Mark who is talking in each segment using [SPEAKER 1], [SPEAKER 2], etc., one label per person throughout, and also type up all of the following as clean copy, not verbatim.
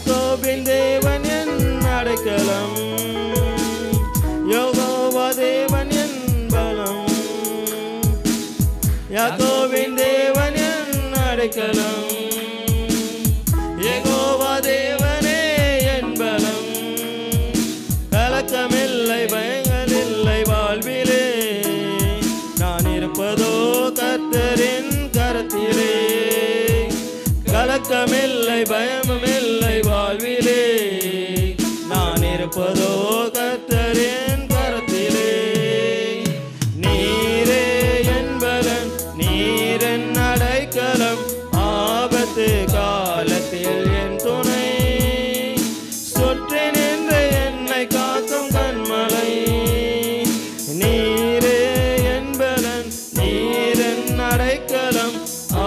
[SPEAKER 1] யாக்கோபின் தேவன் என் அடைக்கலம், யெகோவா தேவன் என் பலம். யாக்கோபின் தேவன் என் அடைக்கலம், யெகோவா தேவனே என் பலம். கலக்கமில்லை பயங்கள் இல்லை வாழ்விலே, நான் இருப்பதோ கர்த்தரின் கரத்திலே. கலக்கமில்லை பயமுமில்லை வாழ்விலே, நான் இருப்பதோ கர்த்தரின் கரத்திலே. நீரே என் பலன், நீரென் அடைக்கலம், ஆபத்து காலத்தில் என் துணை. சுற்றி நின்று என்னை காக்கும் கண்மலை. நீரே என் பலன், நீரென் அடைக்கலம்,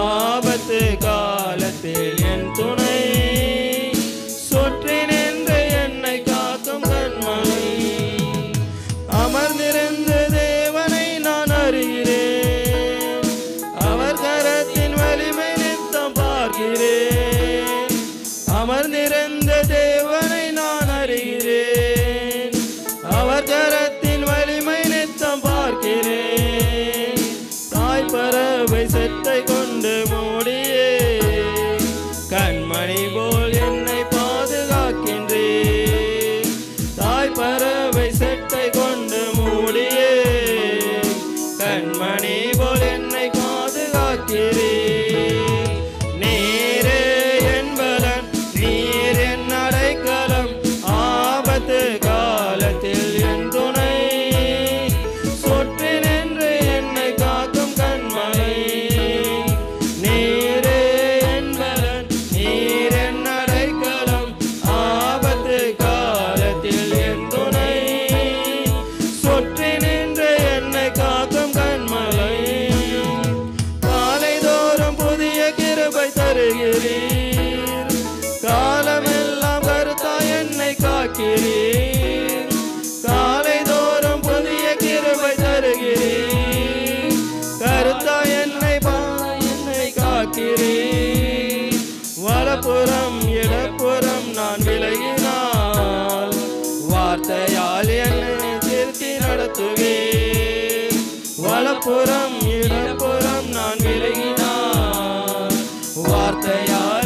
[SPEAKER 1] ஆபத்து காலத்தில் என் துணை. சுற்றி நின்று என்னை காக்கும் கண்மலை. அமர்ந்திருந்த தேவனை நான் அறிகிறேன், அவர் கரத்தின் வலிமை நித்தம் பார்க்கிறேன். அமர்ந்திருந்த தேவனை நான் அறிகிறேன், அவர் கரத்தின் வலிமை நித்தம் பார்க்கிறேன். தாய் பறவை செட்டை கொண்டு மூடியே, கண்மணி போல் என்னை பாதுகாக்கின்றேன். தாய் பறவை செட்டை கொண்டு மூடியே, கண்மணி போல் என்னை பாதுகாக்கிறேன். நீரே என் பலன், நீர் என் அடைக்கலம், ஆபத்து காலத்தில் என் துணை. சுற்றி நின்று என்னை காக்கும் கண்மலை. நீரே என் பலன், நீர் என் அடைக்கலம், ஆபத்து காலத்தில் என் துணை. சுற்றி நின்று என்னை காக்கும் கண்மலை. காலைதோறும் புதிய கிருபை தருகிறீர், காலமெல்லாம் கருத்தாய் என்னை காக்கிறீர். காலைதோறும் புதிய கிருபை தருகிறீர், கருத்தாய் என்னை காக்கிறீர். வலப்புறம் இடப்புறம் நான் விலகினால், வார்த்தையால் என்னை திருத்தி நடத்துவேன். வலப்புறம் இடப்புறம் நான் விலகினால், வார்த்தையால்